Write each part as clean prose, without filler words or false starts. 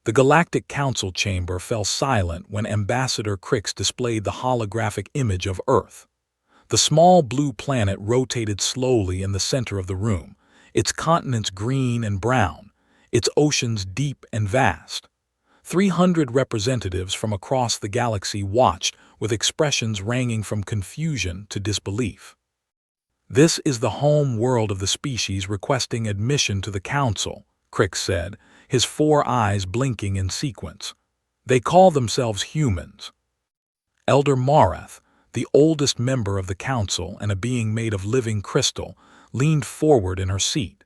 The Galactic Council chamber fell silent when Ambassador Crix displayed the holographic image of Earth. The small blue planet rotated slowly in the center of the room, its continents green and brown, its oceans deep and vast. 300 representatives from across the galaxy watched with expressions ranging from confusion to disbelief. "This is the home world of the species requesting admission to the Council," Crix said, his 4 eyes blinking in sequence. "They call themselves humans." Elder Marath, the oldest member of the Council and a being made of living crystal, leaned forward in her seat.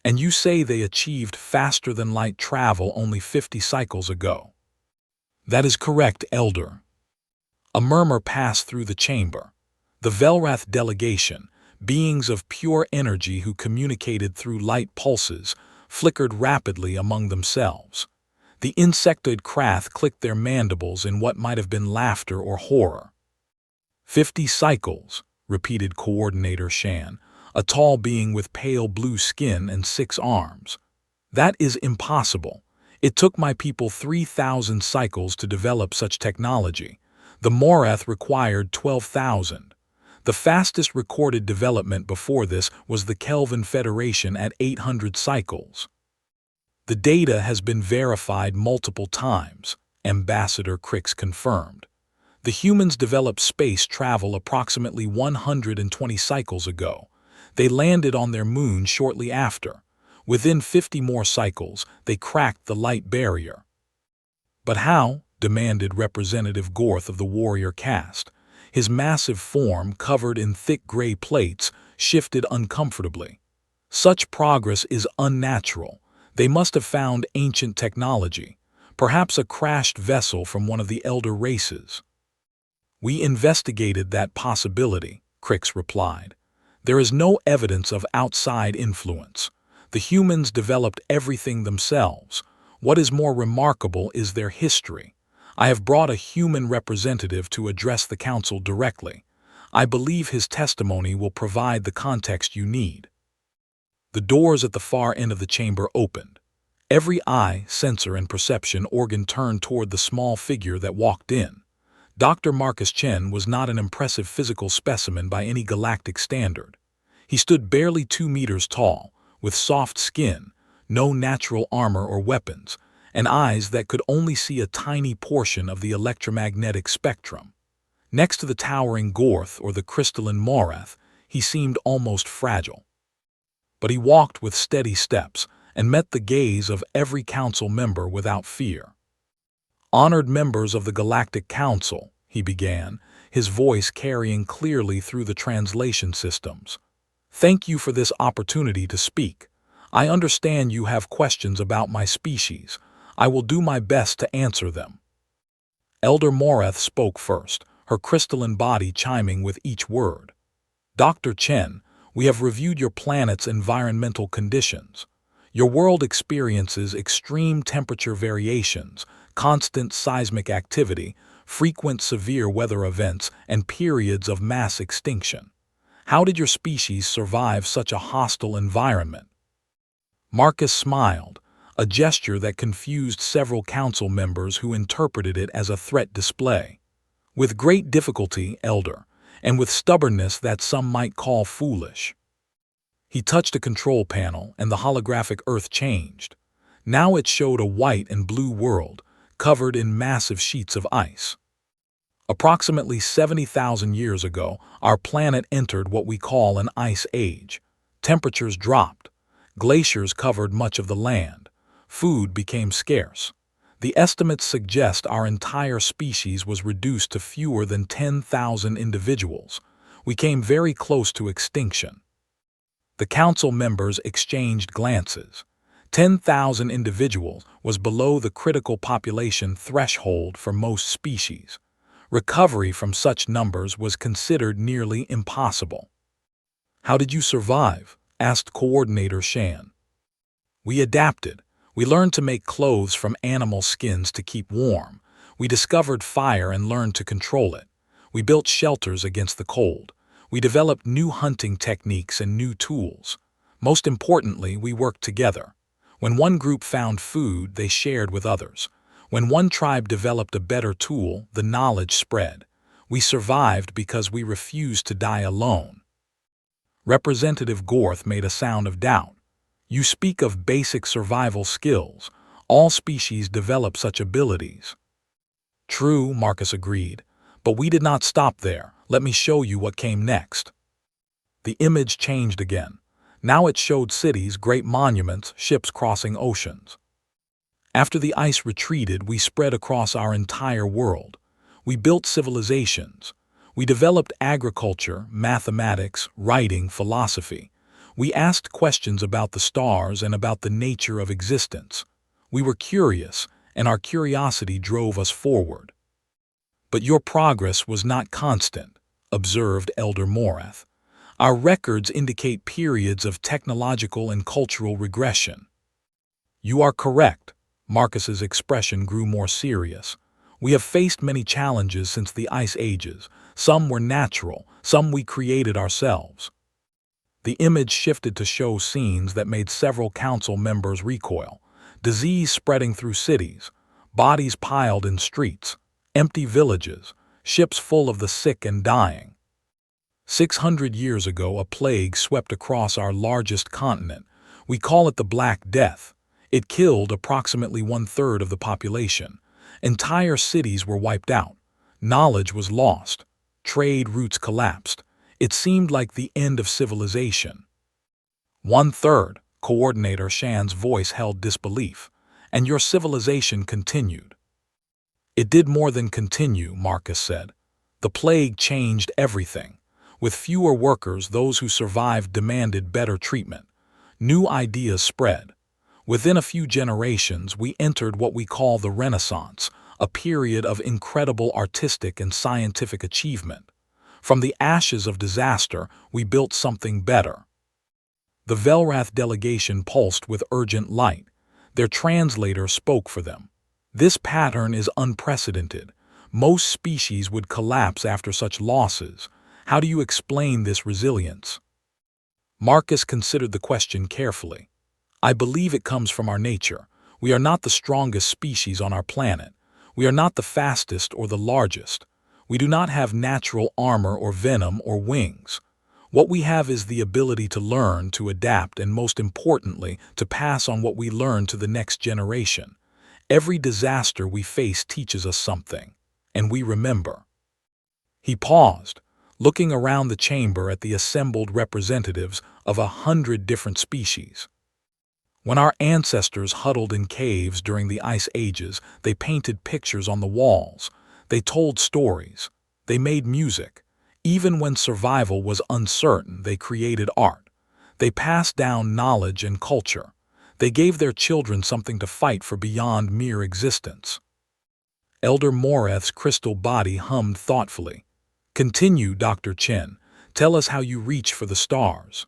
"And you say they achieved faster-than-light travel only 50 cycles ago?" "That is correct, Elder." A murmur passed through the chamber. The Velrath delegation, beings of pure energy who communicated through light pulses, flickered rapidly among themselves. The insectoid Krath clicked their mandibles in what might have been laughter or horror. 50 cycles, repeated Coordinator Shan, a tall being with pale blue skin and 6 arms. "That is impossible. It took my people 3,000 cycles to develop such technology. The Morath required 12,000. The fastest recorded development before this was the Kelvin Federation at 800 cycles. The data has been verified multiple times," Ambassador Crix confirmed. "The humans developed space travel approximately 120 cycles ago. They landed on their moon shortly after. Within 50 more cycles, they cracked the light barrier." "But how?" demanded Representative Gorth of the warrior caste. His massive form, covered in thick gray plates, shifted uncomfortably. "Such progress is unnatural. They must have found ancient technology, perhaps a crashed vessel from one of the elder races." "We investigated that possibility," Crix replied. "There is no evidence of outside influence. The humans developed everything themselves. What is more remarkable is their history. I have brought a human representative to address the Council directly. I believe his testimony will provide the context you need." The doors at the far end of the chamber opened. Every eye, sensor, and perception organ turned toward the small figure that walked in. Dr. Marcus Chen was not an impressive physical specimen by any galactic standard. He stood barely 2 meters tall, with soft skin, no natural armor or weapons, and eyes that could only see a tiny portion of the electromagnetic spectrum. Next to the towering Gorth or the crystalline Morath, he seemed almost fragile. But he walked with steady steps and met the gaze of every council member without fear. "Honored members of the Galactic Council," he began, his voice carrying clearly through the translation systems. "Thank you for this opportunity to speak. I understand you have questions about my species. I will do my best to answer them." Elder Morath spoke first, her crystalline body chiming with each word. "Dr. Chen, we have reviewed your planet's environmental conditions. Your world experiences extreme temperature variations, constant seismic activity, frequent severe weather events, and periods of mass extinction. How did your species survive such a hostile environment?" Marcus smiled, a gesture that confused several council members who interpreted it as a threat display. "With great difficulty, Elder, and with stubbornness that some might call foolish." He touched a control panel, and the holographic Earth changed. Now it showed a white and blue world, covered in massive sheets of ice. "Approximately 70,000 years ago, our planet entered what we call an ice age. Temperatures dropped. Glaciers covered much of the land. Food became scarce. The estimates suggest our entire species was reduced to fewer than 10,000 individuals. We came very close to extinction." The council members exchanged glances. 10,000 individuals was below the critical population threshold for most species. Recovery from such numbers was considered nearly impossible. "How did you survive?" asked Coordinator Shan. "We adapted. We learned to make clothes from animal skins to keep warm. We discovered fire and learned to control it. We built shelters against the cold. We developed new hunting techniques and new tools. Most importantly, we worked together. When one group found food, they shared with others. When one tribe developed a better tool, the knowledge spread. We survived because we refused to die alone. Representative Gorth made a sound of doubt. You speak of basic survival skills. All species develop such abilities. True, Marcus agreed. But we did not stop there. Let me show you what came next. The image changed again. Now it showed cities, great monuments, ships crossing oceans. After the ice retreated, we spread across our entire world. We built civilizations. We developed agriculture, mathematics, writing, philosophy. We asked questions about the stars and about the nature of existence. We were curious, and our curiosity drove us forward. But your progress was not constant, observed Elder Morath. Our records indicate periods of technological and cultural regression. You are correct. Marcus's expression grew more serious. We have faced many challenges since the Ice Ages. Some were natural, some we created ourselves. The image shifted to show scenes that made several council members recoil. Disease spreading through cities, bodies piled in streets, empty villages, ships full of the sick and dying. 600 years ago, a plague swept across our largest continent. We call it the Black Death. It killed approximately 1/3 of the population. Entire cities were wiped out. Knowledge was lost. Trade routes collapsed. It seemed like the end of civilization. 1/3, Coordinator Shan's voice held disbelief. And your civilization continued. It did more than continue, Marcus said. The plague changed everything. With fewer workers, those who survived demanded better treatment. New ideas spread. Within a few generations, we entered what we call the Renaissance, a period of incredible artistic and scientific achievement. From the ashes of disaster, we built something better. The Velrath delegation pulsed with urgent light. Their translator spoke for them. This pattern is unprecedented. Most species would collapse after such losses. How do you explain this resilience? Marcus considered the question carefully. I believe it comes from our nature. We are not the strongest species on our planet. We are not the fastest or the largest. We do not have natural armor or venom or wings. What we have is the ability to learn, to adapt, and most importantly, to pass on what we learn to the next generation. Every disaster we face teaches us something, and we remember. He paused, looking around the chamber at the assembled representatives of 100 different species. When our ancestors huddled in caves during the Ice Ages, they painted pictures on the walls. They told stories. They made music. Even when survival was uncertain, they created art. They passed down knowledge and culture. They gave their children something to fight for beyond mere existence. Elder Morath's crystal body hummed thoughtfully. Continue, Dr. Chen. Tell us how you reach for the stars.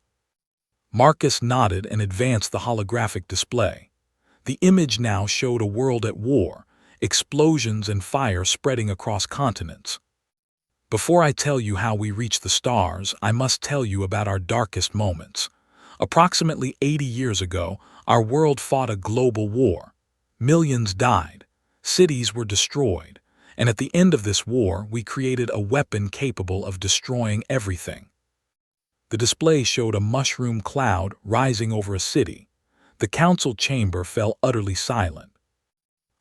Marcus nodded and advanced the holographic display. The image now showed a world at war, explosions and fire spreading across continents. Before I tell you how we reach the stars, I must tell you about our darkest moments. Approximately 80 years ago, our world fought a global war. Millions died. Cities were destroyed. And at the end of this war, we created a weapon capable of destroying everything. The display showed a mushroom cloud rising over a city. The council chamber fell utterly silent.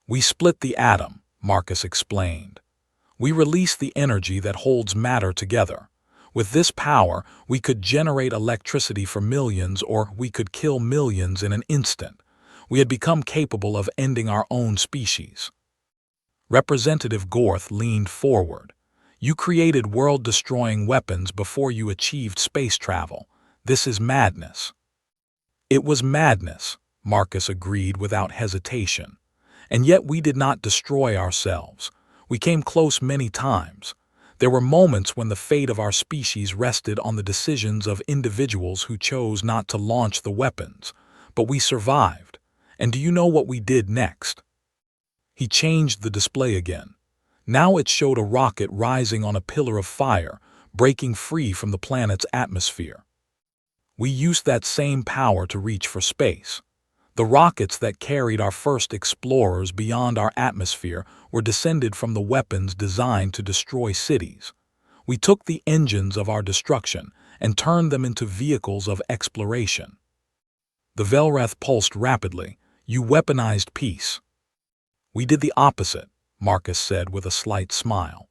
We split the atom, Marcus explained. We released the energy that holds matter together. With this power, we could generate electricity for millions, or we could kill millions in an instant. We had become capable of ending our own species. Representative Gorth leaned forward. You created world-destroying weapons before you achieved space travel. This is madness. It was madness, Marcus agreed without hesitation. And yet we did not destroy ourselves. We came close many times. There were moments when the fate of our species rested on the decisions of individuals who chose not to launch the weapons. But we survived. And do you know what we did next? He changed the display again. Now it showed a rocket rising on a pillar of fire, breaking free from the planet's atmosphere. We used that same power to reach for space. The rockets that carried our first explorers beyond our atmosphere were descended from the weapons designed to destroy cities. We took the engines of our destruction and turned them into vehicles of exploration. The Velrath pulsed rapidly. You weaponized peace. We did the opposite, Marcus said with a slight smile.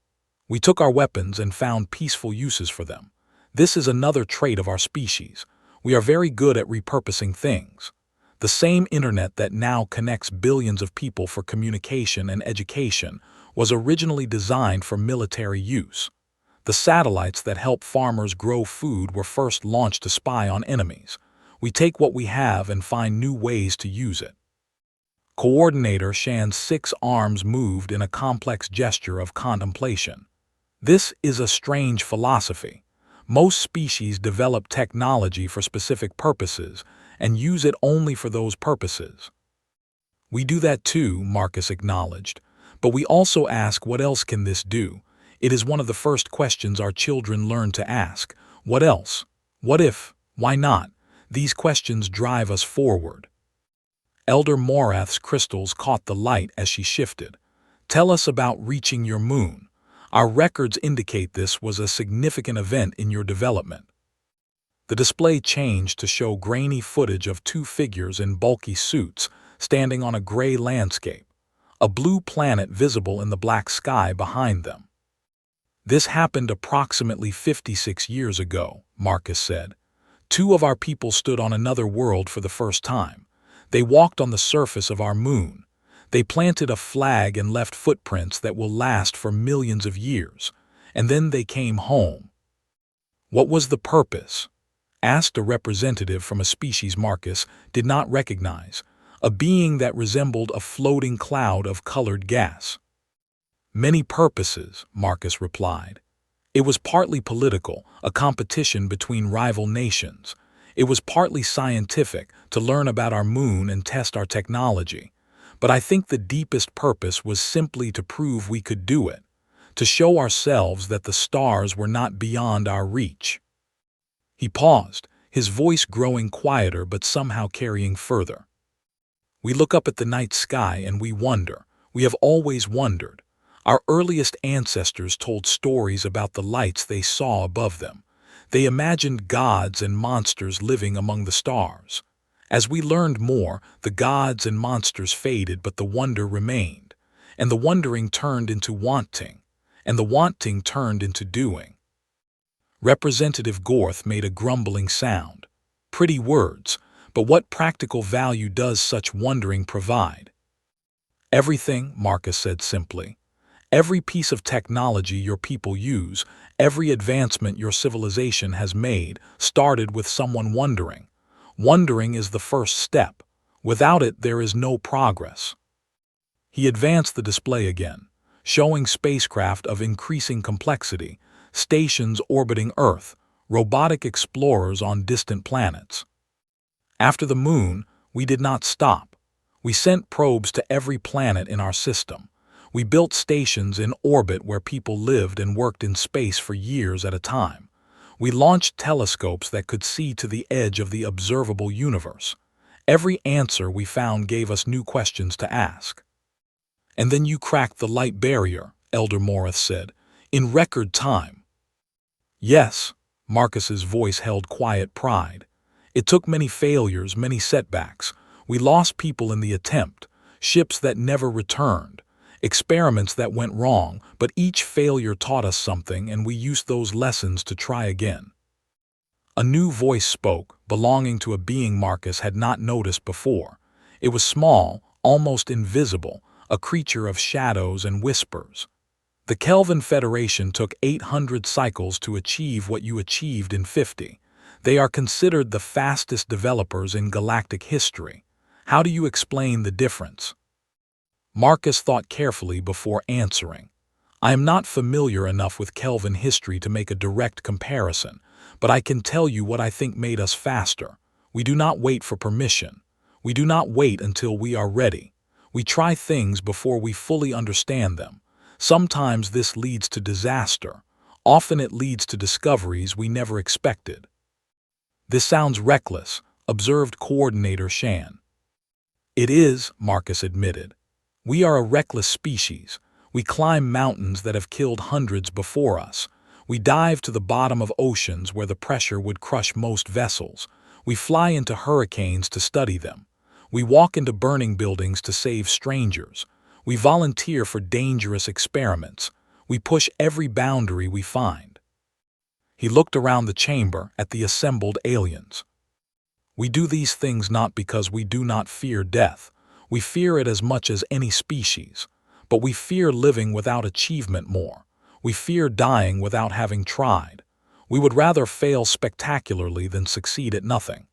We took our weapons and found peaceful uses for them. This is another trait of our species. We are very good at repurposing things. The same internet that now connects billions of people for communication and education was originally designed for military use. The satellites that help farmers grow food were first launched to spy on enemies. We take what we have and find new ways to use it. Coordinator Shan's 6 arms moved in a complex gesture of contemplation. This is a strange philosophy. Most species develop technology for specific purposes and use it only for those purposes. We do that too, Marcus acknowledged, but we also ask, what else can this do? It is one of the first questions our children learn to ask. What else? What if? Why not? These questions drive us forward. Elder Morath's crystals caught the light as she shifted. Tell us about reaching your moon. Our records indicate this was a significant event in your development. The display changed to show grainy footage of 2 figures in bulky suits standing on a gray landscape, a blue planet visible in the black sky behind them. This happened approximately 56 years ago, Marcus said. 2 of our people stood on another world for the first time. They walked on the surface of our moon. They planted a flag and left footprints that will last for millions of years. And then they came home. What was the purpose? Asked a representative from a species Marcus did not recognize, a being that resembled a floating cloud of colored gas. Many purposes, Marcus replied. It was partly political, a competition between rival nations. It was partly scientific, to learn about our moon and test our technology. But I think the deepest purpose was simply to prove we could do it, to show ourselves that the stars were not beyond our reach. He paused, his voice growing quieter but somehow carrying further. We look up at the night sky and we wonder. We have always wondered. Our earliest ancestors told stories about the lights they saw above them. They imagined gods and monsters living among the stars. As we learned more, the gods and monsters faded, but the wonder remained. And the wondering turned into wanting. And the wanting turned into doing. Representative Gorth made a grumbling sound. Pretty words, but what practical value does such wondering provide? Everything, Marcus said simply. Every piece of technology your people use, every advancement your civilization has made, started with someone wondering. Wondering is the first step. Without it, there is no progress. He advanced the display again, showing spacecraft of increasing complexity, stations orbiting Earth, robotic explorers on distant planets. After the moon, we did not stop. We sent probes to every planet in our system. We built stations in orbit where people lived and worked in space for years at a time. We launched telescopes that could see to the edge of the observable universe. Every answer we found gave us new questions to ask. And then you cracked the light barrier, Elder Morath said, in record time. Yes, Marcus's voice held quiet pride. It took many failures, many setbacks. We lost people in the attempt, ships that never returned, experiments that went wrong, but each failure taught us something and we used those lessons to try again. A new voice spoke, belonging to a being Marcus had not noticed before. It was small, almost invisible, a creature of shadows and whispers. The Kelvin Federation took 800 cycles to achieve what you achieved in 50. They are considered the fastest developers in galactic history. How do you explain the difference? Marcus thought carefully before answering. I am not familiar enough with Kelvin history to make a direct comparison, but I can tell you what I think made us faster. We do not wait for permission. We do not wait until we are ready. We try things before we fully understand them. Sometimes this leads to disaster. Often it leads to discoveries we never expected. This sounds reckless, observed Coordinator Shan. It is, Marcus admitted. We are a reckless species. We climb mountains that have killed hundreds before us. We dive to the bottom of oceans where the pressure would crush most vessels. We fly into hurricanes to study them. We walk into burning buildings to save strangers. We volunteer for dangerous experiments. We push every boundary we find. He looked around the chamber at the assembled aliens. We do these things not because we do not fear death. We fear it as much as any species. But we fear living without achievement more. We fear dying without having tried. We would rather fail spectacularly than succeed at nothing.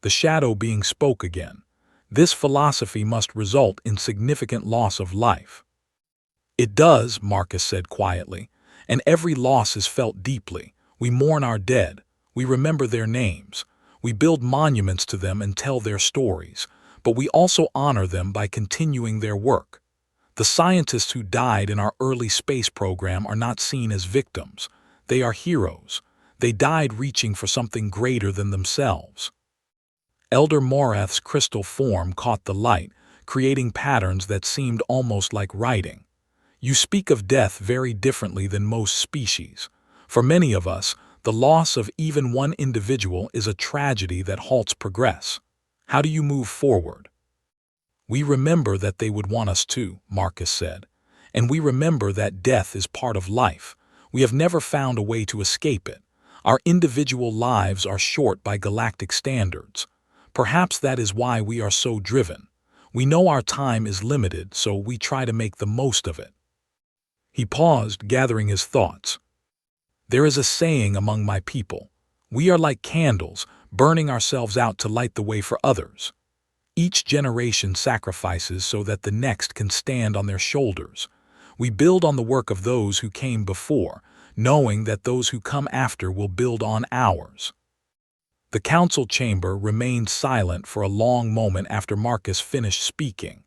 The shadow being spoke again. This philosophy must result in significant loss of life. It does, Marcus said quietly, and every loss is felt deeply. We mourn our dead. We remember their names. We build monuments to them and tell their stories, but we also honor them by continuing their work. The scientists who died in our early space program are not seen as victims. They are heroes. They died reaching for something greater than themselves. Elder Morath's crystal form caught the light, creating patterns that seemed almost like writing. You speak of death very differently than most species. For many of us, the loss of even one individual is a tragedy that halts progress. How do you move forward? We remember that they would want us to, Marcus said. And we remember that death is part of life. We have never found a way to escape it. Our individual lives are short by galactic standards. Perhaps that is why we are so driven. We know our time is limited, so we try to make the most of it. He paused, gathering his thoughts. There is a saying among my people. We are like candles, burning ourselves out to light the way for others. Each generation sacrifices so that the next can stand on their shoulders. We build on the work of those who came before, knowing that those who come after will build on ours. The council chamber remained silent for a long moment after Marcus finished speaking.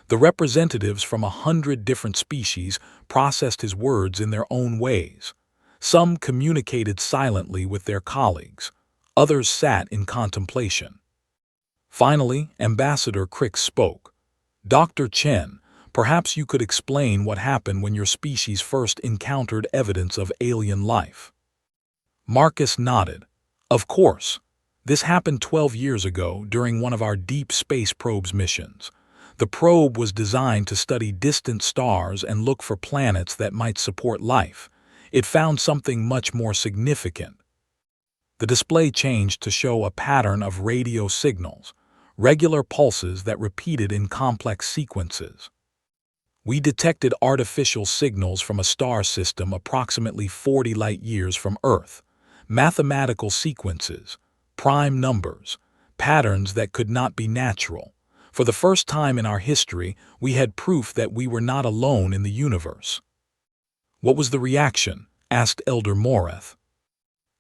The representatives from 100 different species processed his words in their own ways. Some communicated silently with their colleagues. Others sat in contemplation. Finally, Ambassador Crix spoke. Dr. Chen, perhaps you could explain what happened when your species first encountered evidence of alien life. Marcus nodded. Of course. This happened 12 years ago during one of our deep space probe's missions. The probe was designed to study distant stars and look for planets that might support life. It found something much more significant. The display changed to show a pattern of radio signals, regular pulses that repeated in complex sequences. We detected artificial signals from a star system approximately 40 light-years from Earth, mathematical sequences, prime numbers, patterns that could not be natural. For the first time in our history, we had proof that we were not alone in the universe. What was the reaction? Asked Elder Morath.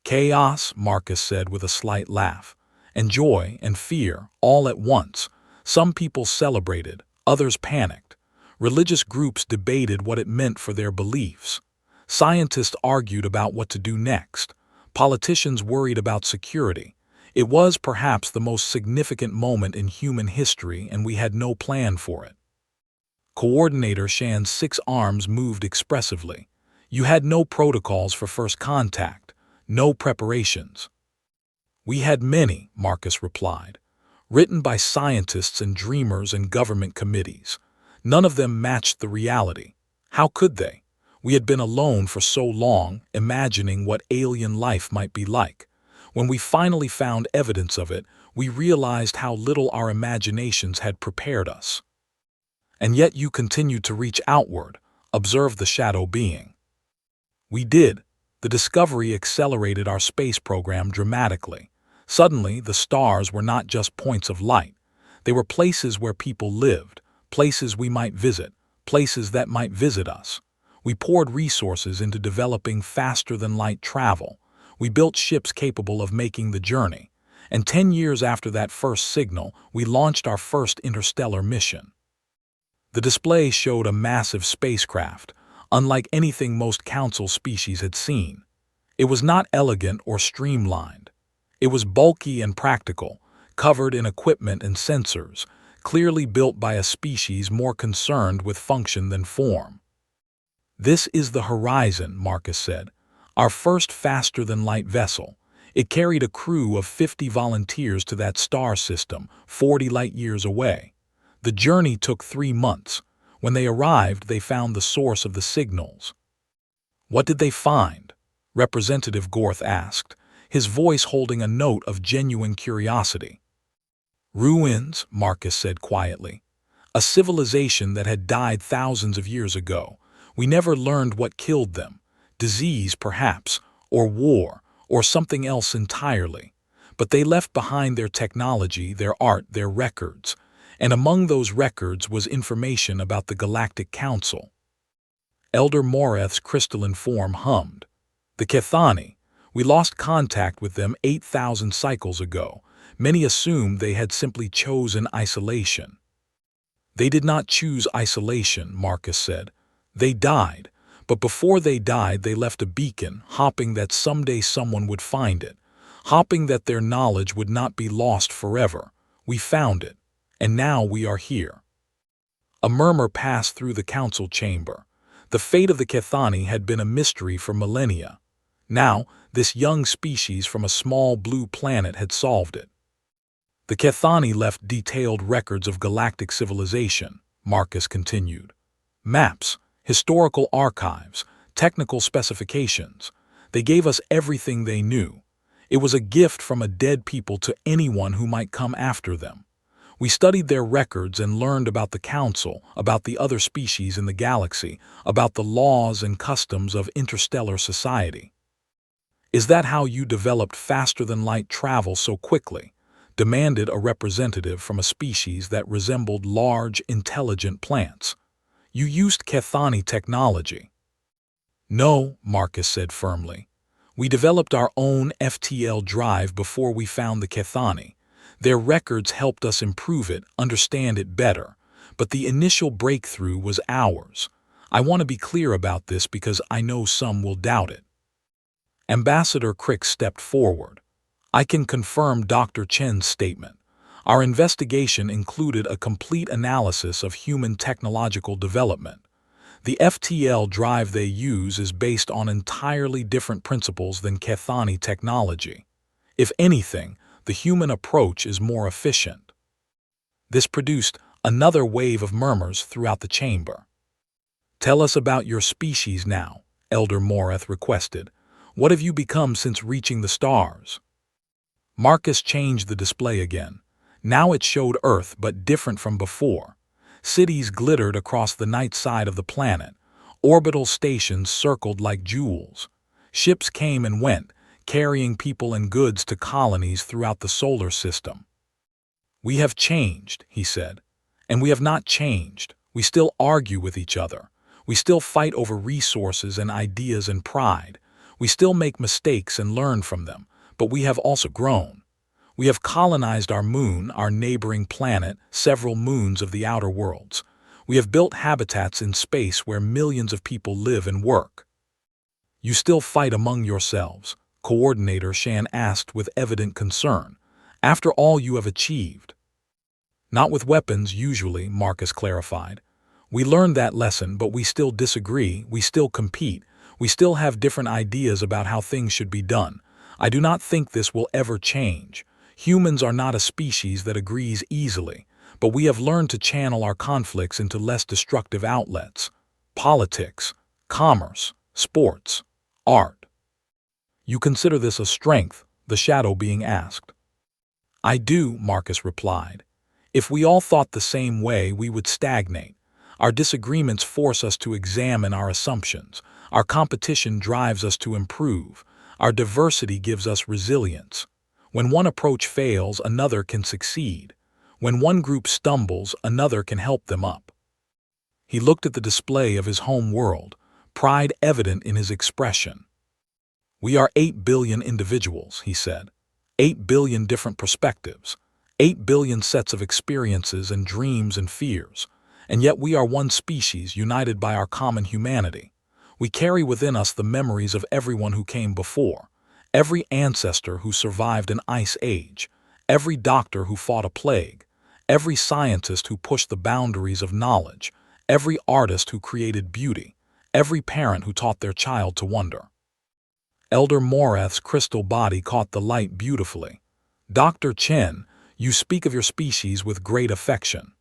Chaos, Marcus said with a slight laugh, and joy and fear all at once. Some people celebrated, others panicked. Religious groups debated what it meant for their beliefs. Scientists argued about what to do next. Politicians worried about security. It was perhaps the most significant moment in human history, and we had no plan for it. Coordinator Shan's 6 arms moved expressively. You had no protocols for first contact, no preparations. We had many, Marcus replied, written by scientists and dreamers and government committees. None of them matched the reality. How could they? We had been alone for so long, imagining what alien life might be like. When we finally found evidence of it, we realized how little our imaginations had prepared us. And yet you continued to reach outward, observed the shadow being. We did. The discovery accelerated our space program dramatically. Suddenly, the stars were not just points of light. They were places where people lived, places we might visit, places that might visit us. We poured resources into developing faster-than-light travel. We built ships capable of making the journey. And 10 years after that first signal, we launched our first interstellar mission. The display showed a massive spacecraft, unlike anything most council species had seen. It was not elegant or streamlined. It was bulky and practical, covered in equipment and sensors, clearly built by a species more concerned with function than form. "This is the Horizon," Marcus said, "our first faster-than-light vessel. It carried a crew of 50 volunteers to that star system, 40 light-years away. The journey took 3 months. When they arrived, they found the source of the signals." "What did they find?" Representative Gorth asked, his voice holding a note of genuine curiosity. "Ruins," Marcus said quietly. "A civilization that had died thousands of years ago. We never learned what killed them. Disease, perhaps, or war, or something else entirely. But they left behind their technology, their art, their records. And among those records was information about the Galactic Council." Elder Moreth's crystalline form hummed. "The Kethani. We lost contact with them 8,000 cycles ago. Many assumed they had simply chosen isolation." "They did not choose isolation," Marcus said. "They died. But before they died, they left a beacon, hoping that someday someone would find it, hoping that their knowledge would not be lost forever. We found it. And now we are here." A murmur passed through the council chamber. The fate of the Kethani had been a mystery for millennia. Now, this young species from a small blue planet had solved it. "The Kethani left detailed records of galactic civilization," Marcus continued. "Maps, historical archives, technical specifications. They gave us everything they knew. It was a gift from a dead people to anyone who might come after them. We studied their records and learned about the Council, about the other species in the galaxy, about the laws and customs of interstellar society." "Is that how you developed faster-than-light travel so quickly?" demanded a representative from a species that resembled large, intelligent plants. "You used Kethani technology." "No," Marcus said firmly. "We developed our own FTL drive before we found the Kethani. Their records helped us improve it, understand it better. But the initial breakthrough was ours. I want to be clear about this because I know some will doubt it." Ambassador Crick stepped forward. "I can confirm Dr. Chen's statement. Our investigation included a complete analysis of human technological development. The FTL drive they use is based on entirely different principles than Kethani technology. If anything, the human approach is more efficient." This produced another wave of murmurs throughout the chamber. "Tell us about your species now," Elder Moreth requested. "What have you become since reaching the stars?" Marcus changed the display again. Now it showed Earth, but different from before. Cities glittered across the night side of the planet. Orbital stations circled like jewels. Ships came and went, carrying people and goods to colonies throughout the solar system. "We have changed," he said. "And we have not changed. We still argue with each other. We still fight over resources and ideas and pride. We still make mistakes and learn from them, but we have also grown. We have colonized our moon, our neighboring planet, several moons of the outer worlds. We have built habitats in space where millions of people live and work." "You still fight among yourselves?" Coordinator Shan asked with evident concern. "After all you have achieved." "Not with weapons, usually," Marcus clarified. "We learned that lesson, but we still disagree, we still compete, we still have different ideas about how things should be done. I do not think this will ever change. Humans are not a species that agrees easily, but we have learned to channel our conflicts into less destructive outlets. Politics, commerce, sports, art." "You consider this a strength?" the Shadow Being asked. "I do," Marcus replied. "If we all thought the same way, we would stagnate. Our disagreements force us to examine our assumptions. Our competition drives us to improve. Our diversity gives us resilience. When one approach fails, another can succeed. When one group stumbles, another can help them up." He looked at the display of his home world, pride evident in his expression. "We are 8 billion individuals," he said. 8 billion different perspectives. 8 billion sets of experiences and dreams and fears. And yet we are one species united by our common humanity. We carry within us the memories of everyone who came before, every ancestor who survived an ice age, every doctor who fought a plague, every scientist who pushed the boundaries of knowledge, every artist who created beauty, every parent who taught their child to wonder. Elder Moreth's crystal body caught the light beautifully. "Dr. Chen, you speak of your species with great affection."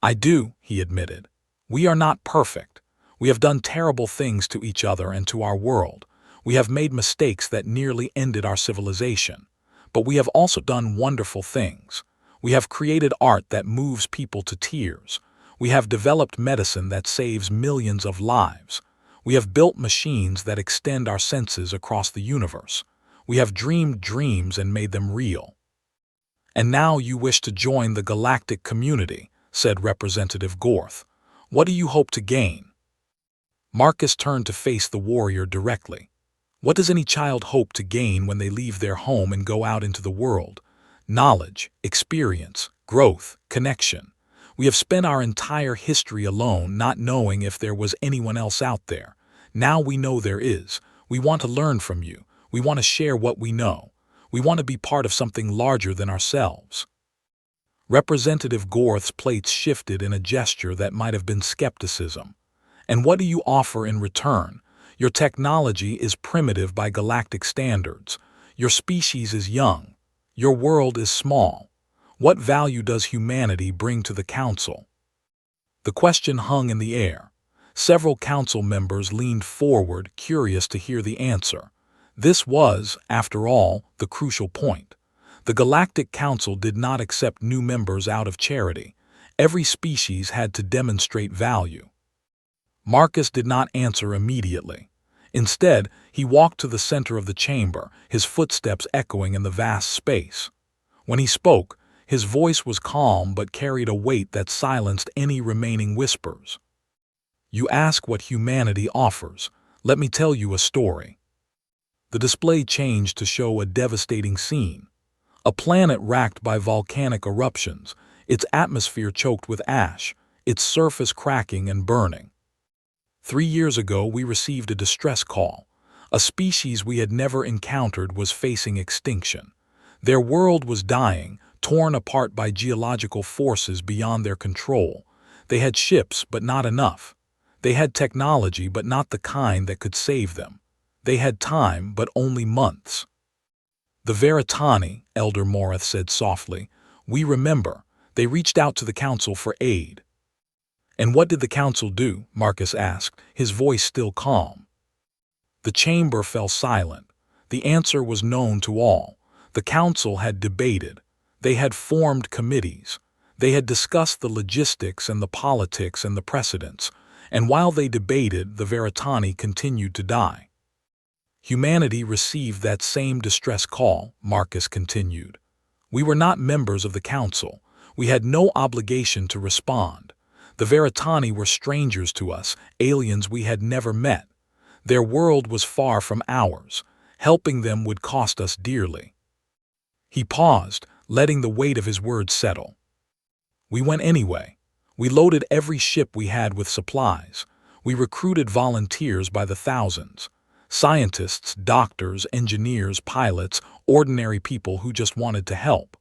"I do," he admitted. "We are not perfect. We have done terrible things to each other and to our world. We have made mistakes that nearly ended our civilization. But we have also done wonderful things. We have created art that moves people to tears. We have developed medicine that saves millions of lives. We have built machines that extend our senses across the universe. We have dreamed dreams and made them real." "And now you wish to join the galactic community," said Representative Gorth. "What do you hope to gain?" Marcus turned to face the warrior directly. What does any child hope to gain when they leave their home and go out into the world? Knowledge, experience, growth, connection. We have spent our entire history alone, not knowing if there was anyone else out there. Now we know there is. We want to learn from you. We want to share what we know. We want to be part of something larger than ourselves. Representative Gorth's plates shifted in a gesture that might have been skepticism. "And what do you offer in return? Your technology is primitive by galactic standards. Your species is young. Your world is small. What value does humanity bring to the Council?" The question hung in the air. Several council members leaned forward, curious to hear the answer. This was, after all, the crucial point. The Galactic Council did not accept new members out of charity. Every species had to demonstrate value. Marcus did not answer immediately. Instead, he walked to the center of the chamber, his footsteps echoing in the vast space. When he spoke, his voice was calm but carried a weight that silenced any remaining whispers. "You ask what humanity offers. Let me tell you a story." The display changed to show a devastating scene. A planet racked by volcanic eruptions, its atmosphere choked with ash, its surface cracking and burning. 3 years ago, we received a distress call. A species we had never encountered was facing extinction. Their world was dying, torn apart by geological forces beyond their control. They had ships, but not enough. They had technology, but not the kind that could save them. They had time, but only months. "The Veritani," Elder Moreth said softly, "we remember. They reached out to the Council for aid." "And what did the Council do?" Marcus asked, his voice still calm. The chamber fell silent. The answer was known to all. The Council had debated. They had formed committees. They had discussed the logistics and the politics and the precedents. And while they debated, the Veritani continued to die. "Humanity received that same distress call," Marcus continued. "We were not members of the Council. We had no obligation to respond. The Veritani were strangers to us, aliens we had never met. Their world was far from ours. Helping them would cost us dearly." He paused, letting the weight of his words settle. "We went anyway. We loaded every ship we had with supplies. We recruited volunteers by the thousands. Scientists, doctors, engineers, pilots, ordinary people who just wanted to help.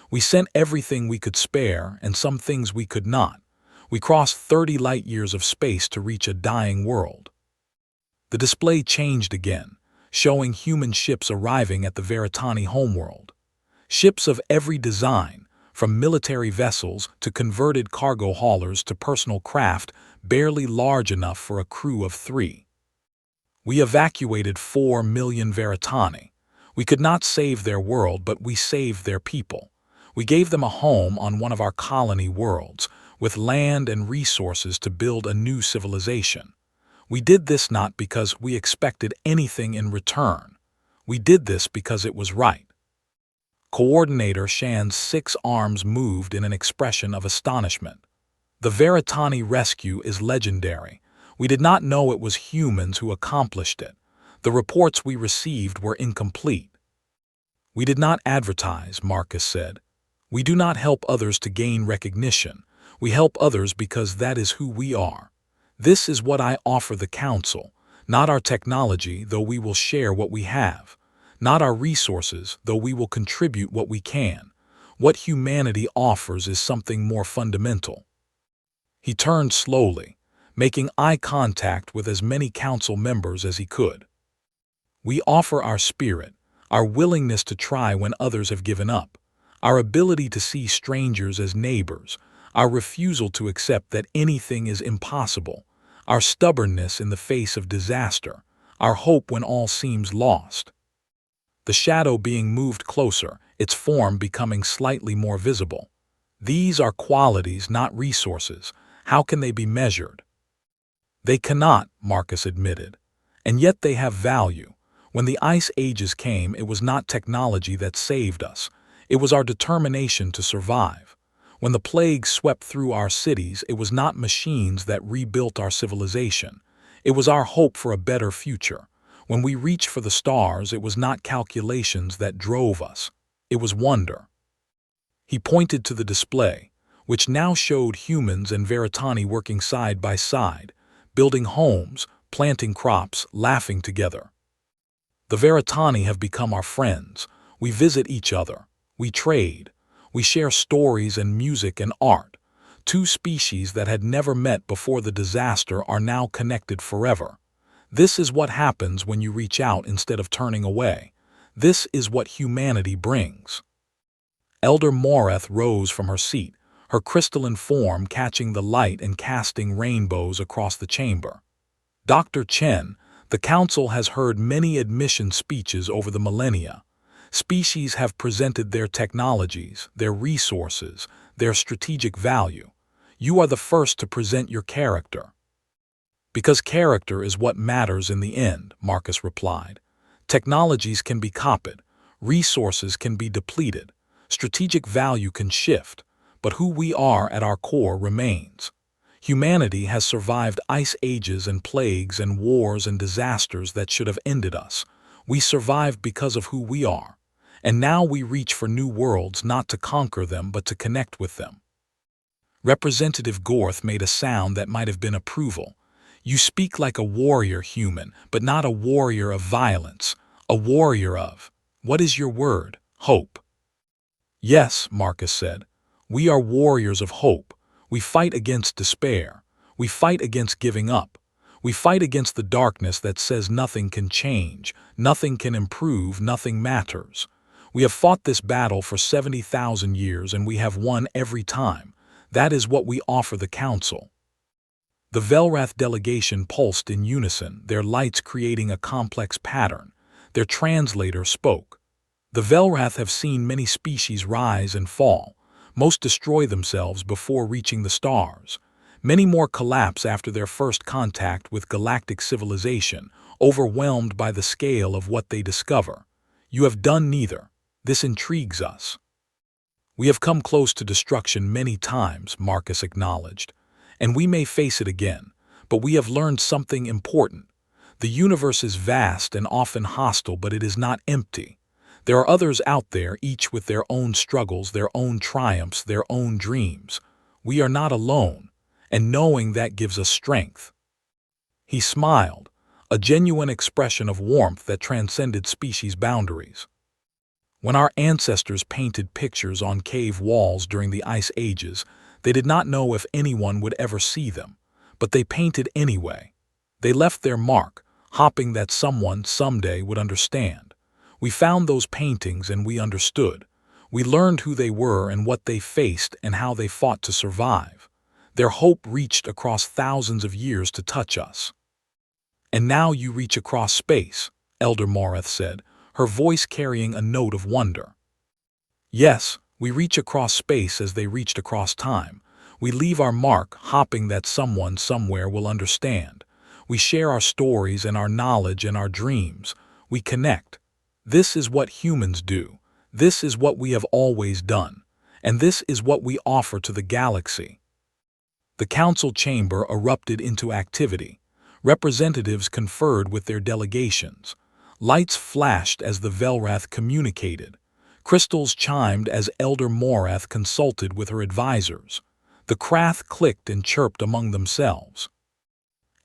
We sent everything we could spare and some things we could not. We crossed 30 light-years of space to reach a dying world." The display changed again, showing human ships arriving at the Veritani homeworld. Ships of every design, from military vessels to converted cargo haulers to personal craft, barely large enough for a crew of 3. We evacuated 4 million Veritani. We could not save their world, but we saved their people. We gave them a home on one of our colony worlds, with land and resources to build a new civilization. We did this not because we expected anything in return. We did this because it was right. Coordinator Shan's 6 arms moved in an expression of astonishment. "The Veritani rescue is legendary. We did not know it was humans who accomplished it. The reports we received were incomplete." "We did not advertise," Marcus said. "We do not help others to gain recognition. We help others because that is who we are. This is what I offer the Council, not our technology, though we will share what we have. Not our resources, though we will contribute what we can. What humanity offers is something more fundamental. He turned slowly, making eye contact with as many council members as he could. We offer our spirit, our willingness to try when others have given up, our ability to see strangers as neighbors, our refusal to accept that anything is impossible, our stubbornness in the face of disaster, our hope when all seems lost. The shadow being moved closer, its form becoming slightly more visible. These are qualities, not resources. How can they be measured? They cannot, Marcus admitted. And yet they have value. When the ice ages came, it was not technology that saved us. It was our determination to survive. When the plague swept through our cities, it was not machines that rebuilt our civilization. It was our hope for a better future. When we reached for the stars, it was not calculations that drove us. It was wonder. He pointed to the display, which now showed humans and Veritani working side by side, building homes, planting crops, laughing together. The Veritani have become our friends. We visit each other. We trade. We share stories and music and art. Two species that had never met before the disaster are now connected forever. This is what happens when you reach out instead of turning away. This is what humanity brings. Elder Moreth rose from her seat, her crystalline form catching the light and casting rainbows across the chamber. Dr. Chen, the council has heard many admission speeches over the millennia. Species have presented their technologies, their resources, their strategic value. You are the first to present your character. Because character is what matters in the end, Marcus replied. Technologies can be copied, resources can be depleted, strategic value can shift, but who we are at our core remains. Humanity has survived ice ages and plagues and wars and disasters that should have ended us. We survived because of who we are. And now we reach for new worlds not to conquer them but to connect with them. Representative Gorth made a sound that might have been approval. You speak like a warrior human, but not a warrior of violence, a warrior of, what is your word, hope. Yes, Marcus said, we are warriors of hope. We fight against despair. We fight against giving up. We fight against the darkness that says nothing can change, nothing can improve, nothing matters. We have fought this battle for 70,000 years and we have won every time. That is what we offer the council. The Velrath delegation pulsed in unison, their lights creating a complex pattern. Their translator spoke. The Velrath have seen many species rise and fall. Most destroy themselves before reaching the stars. Many more collapse after their first contact with galactic civilization, overwhelmed by the scale of what they discover. You have done neither. This intrigues us. We have come close to destruction many times, Marcus acknowledged. And we may face it again, but we have learned something important. The universe is vast and often hostile, but it is not empty. There are others out there, each with their own struggles, their own triumphs, their own dreams. We are not alone, and knowing that gives us strength. He smiled, a genuine expression of warmth that transcended species boundaries. When our ancestors painted pictures on cave walls during the ice ages, they did not know if anyone would ever see them, but they painted anyway. They left their mark, hoping that someone someday would understand. We found those paintings and we understood. We learned who they were and what they faced and how they fought to survive. Their hope reached across thousands of years to touch us. And now you reach across space, Elder Moreth said, her voice carrying a note of wonder. Yes, we reach across space as they reached across time. We leave our mark, hoping that someone somewhere will understand. We share our stories and our knowledge and our dreams. We connect. This is what humans do. This is what we have always done. And this is what we offer to the galaxy. The council chamber erupted into activity. Representatives conferred with their delegations. Lights flashed as the Velrath communicated. Crystals chimed as Elder Moreth consulted with her advisors. The Krath clicked and chirped among themselves.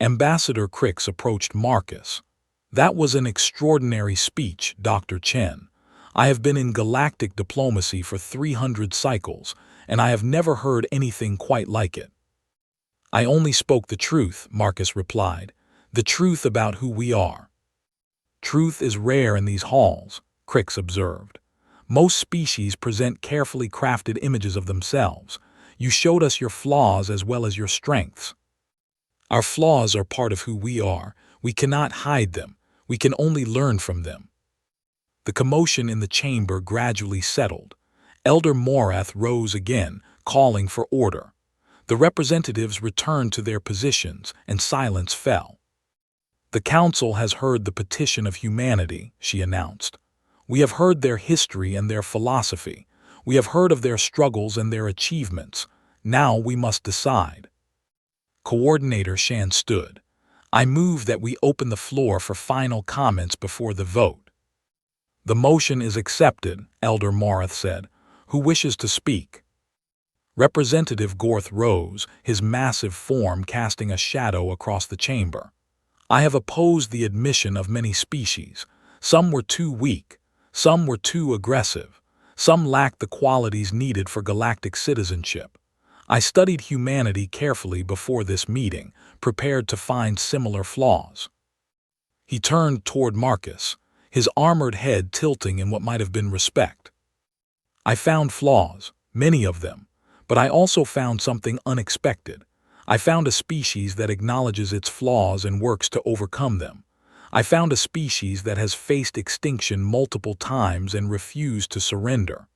Ambassador Crix approached Marcus. That was an extraordinary speech, Dr. Chen. I have been in galactic diplomacy for 300 cycles, and I have never heard anything quite like it. I only spoke the truth, Marcus replied, the truth about who we are. Truth is rare in these halls, Crix observed. Most species present carefully crafted images of themselves. You showed us your flaws as well as your strengths. Our flaws are part of who we are. We cannot hide them. We can only learn from them. The commotion in the chamber gradually settled. Elder Morath rose again, calling for order. The representatives returned to their positions, and silence fell. The Council has heard the petition of humanity, she announced. We have heard their history and their philosophy. We have heard of their struggles and their achievements. Now we must decide. Coordinator Shan stood. I move that we open the floor for final comments before the vote. The motion is accepted, Elder Morath said. Who wishes to speak? Representative Gorth rose, his massive form casting a shadow across the chamber. I have opposed the admission of many species. Some were too weak. Some were too aggressive. Some lacked the qualities needed for galactic citizenship. I studied humanity carefully before this meeting, prepared to find similar flaws. He turned toward Marcus, his armored head tilting in what might have been respect. I found flaws, many of them, but I also found something unexpected. I found a species that acknowledges its flaws and works to overcome them. I found a species that has faced extinction multiple times and refused to surrender.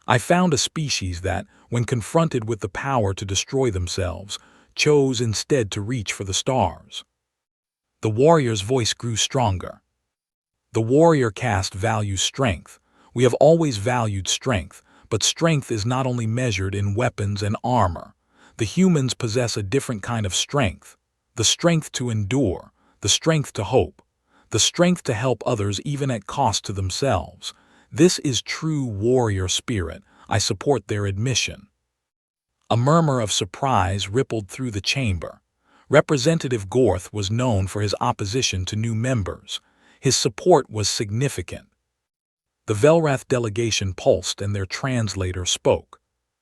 I found a species that, when confronted with the power to destroy themselves, chose instead to reach for the stars. The warrior's voice grew stronger. The warrior caste values strength. We have always valued strength, but strength is not only measured in weapons and armor. The humans possess a different kind of strength. The strength to endure, the strength to hope, the strength to help others even at cost to themselves. This is true warrior spirit. I support their admission. A murmur of surprise rippled through the chamber. Representative Gorth was known for his opposition to new members. His support was significant. The Velrath delegation pulsed and their translator spoke.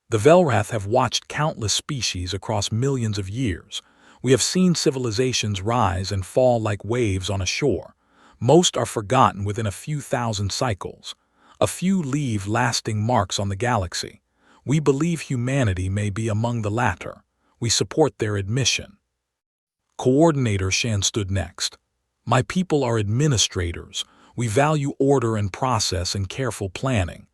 The Velrath have watched countless species across millions of years. We have seen civilizations rise and fall like waves on a shore. Most are forgotten within a few thousand cycles. A few leave lasting marks on the galaxy. We believe humanity may be among the latter. We support their admission. Coordinator Shan stood next. My people are administrators. We value order and process and careful planning.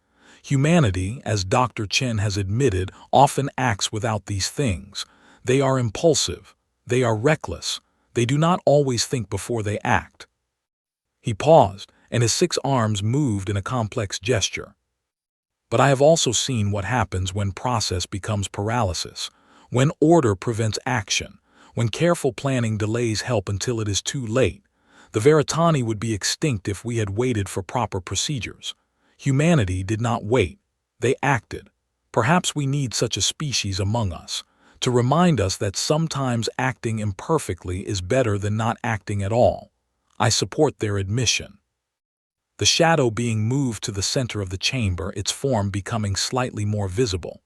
Humanity, as Dr. Chen has admitted, often acts without these things. They are impulsive. They are reckless. They do not always think before they act. He paused, and his 6 arms moved in a complex gesture. But I have also seen what happens when process becomes paralysis, when order prevents action, when careful planning delays help until it is too late. The Veritani would be extinct if we had waited for proper procedures. Humanity did not wait. They acted. Perhaps we need such a species among us, to remind us that sometimes acting imperfectly is better than not acting at all. I support their admission. The shadow being moved to the center of the chamber, its form becoming slightly more visible.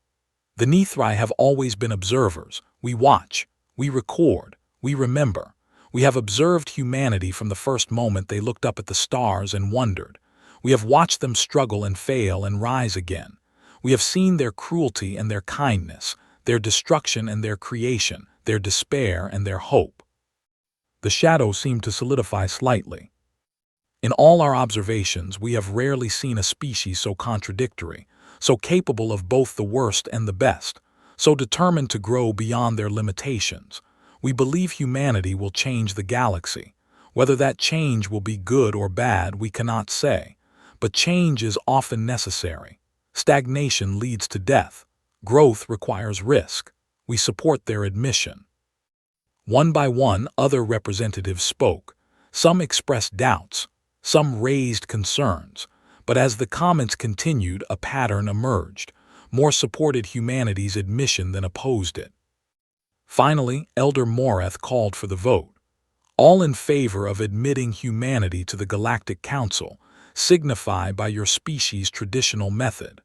The Nithri have always been observers. We watch, we record, we remember. We have observed humanity from the first moment they looked up at the stars and wondered. We have watched them struggle and fail and rise again. We have seen their cruelty and their kindness, their destruction and their creation, their despair and their hope. The shadow seemed to solidify slightly. In all our observations, we have rarely seen a species so contradictory, so capable of both the worst and the best, so determined to grow beyond their limitations. We believe humanity will change the galaxy. Whether that change will be good or bad, we cannot say. But change is often necessary. Stagnation leads to death. Growth requires risk. We support their admission. One by one, other representatives spoke. Some expressed doubts. Some raised concerns. But as the comments continued, a pattern emerged. More supported humanity's admission than opposed it. Finally, Elder Morath called for the vote. All in favor of admitting humanity to the Galactic Council, Signify by your species' traditional method.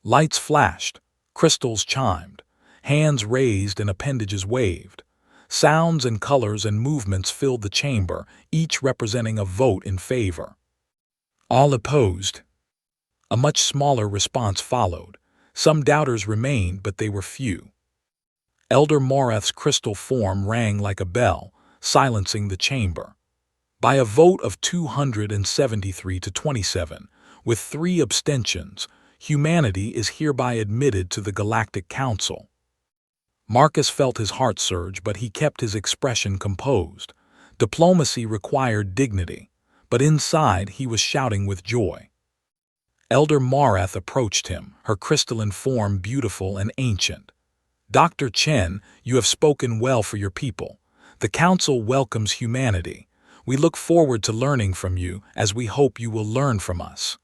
Lights flashed, crystals chimed, hands raised and appendages waved. Sounds and colors and movements filled the chamber, each representing a vote in favor. All opposed. A much smaller response followed. Some doubters remained, but they were few. Elder Morath's crystal form rang like a bell, silencing the chamber. By a vote of 273 to 27, with 3 abstentions, humanity is hereby admitted to the Galactic Council. Marcus felt his heart surge, but he kept his expression composed. Diplomacy required dignity, but inside he was shouting with joy. Elder Morath approached him, her crystalline form beautiful and ancient. Dr. Chen, you have spoken well for your people. The Council welcomes humanity. We look forward to learning from you, as we hope you will learn from us.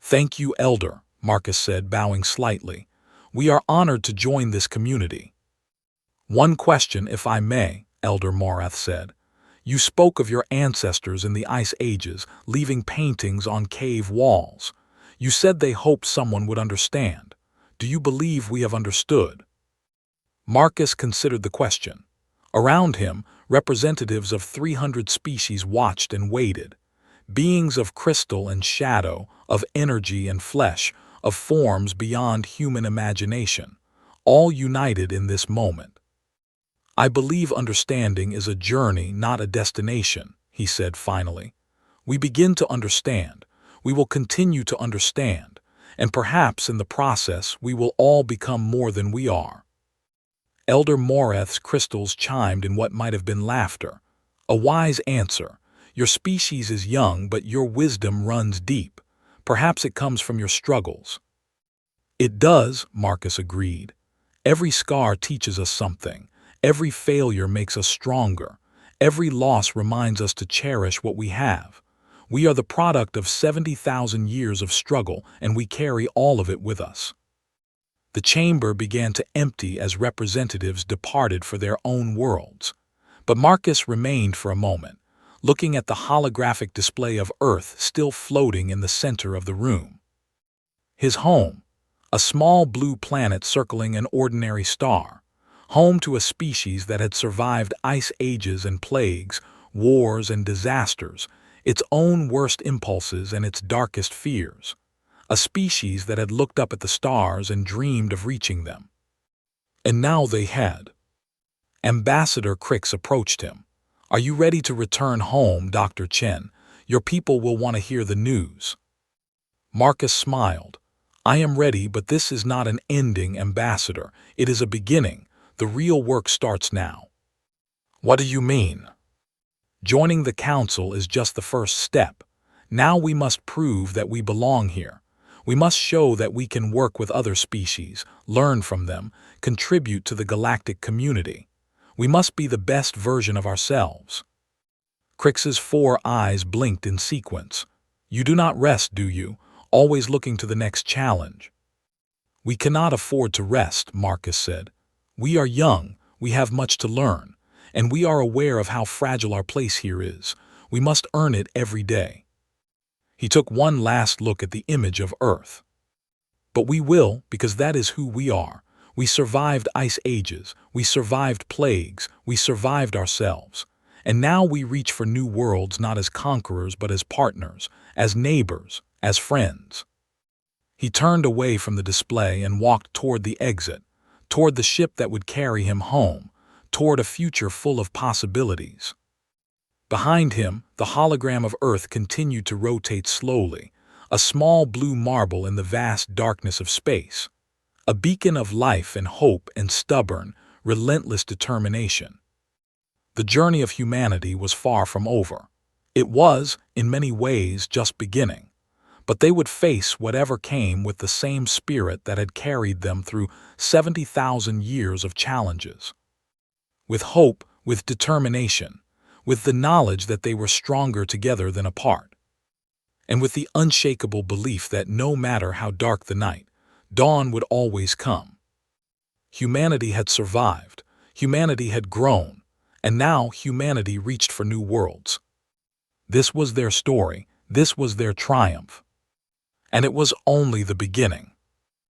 Thank you, Elder, Marcus said, bowing slightly. We are honored to join this community. One question, if I may, Elder Morath said. You spoke of your ancestors in the Ice Ages, leaving paintings on cave walls. You said they hoped someone would understand. Do you believe we have understood? Marcus considered the question. Around him, representatives of 300 species watched and waited. Beings of crystal and shadow, of energy and flesh, of forms beyond human imagination, all united in this moment. I believe understanding is a journey, not a destination, he said finally. We begin to understand. We will continue to understand. And perhaps in the process we will all become more than we are. Elder Morath's crystals chimed in what might have been laughter. A wise answer. Your species is young, but your wisdom runs deep. Perhaps it comes from your struggles. It does, Marcus agreed. Every scar teaches us something. Every failure makes us stronger. Every loss reminds us to cherish what we have. We are the product of 70,000 years of struggle, and we carry all of it with us. The chamber began to empty as representatives departed for their own worlds. But Marcus remained for a moment, looking at the holographic display of Earth still floating in the center of the room. His home, a small blue planet circling an ordinary star, home to a species that had survived ice ages and plagues, wars and disasters, its own worst impulses and its darkest fears. A species that had looked up at the stars and dreamed of reaching them. And now they had. Ambassador Crix approached him. Are you ready to return home, Dr. Chen? Your people will want to hear the news. Marcus smiled. I am ready, but this is not an ending, Ambassador. It is a beginning. The real work starts now. What do you mean? Joining the council is just the first step. Now we must prove that we belong here. We must show that we can work with other species, learn from them, contribute to the galactic community. We must be the best version of ourselves. Crix's 4 eyes blinked in sequence. You do not rest, do you? Always looking to the next challenge. We cannot afford to rest, Marcus said. We are young, we have much to learn, and we are aware of how fragile our place here is. We must earn it every day. He took one last look at the image of Earth. But we will, because that is who we are. We survived ice ages, we survived plagues, we survived ourselves. And now we reach for new worlds not as conquerors but as partners, as neighbors, as friends. He turned away from the display and walked toward the exit, toward the ship that would carry him home, toward a future full of possibilities. Behind him, the hologram of Earth continued to rotate slowly, a small blue marble in the vast darkness of space, a beacon of life and hope and stubborn, relentless determination. The journey of humanity was far from over. It was, in many ways, just beginning. But they would face whatever came with the same spirit that had carried them through 70,000 years of challenges. With hope, with determination, with the knowledge that they were stronger together than apart, and with the unshakable belief that no matter how dark the night, dawn would always come. Humanity had survived, humanity had grown, and now humanity reached for new worlds. This was their story, This was their triumph. And it was only the beginning.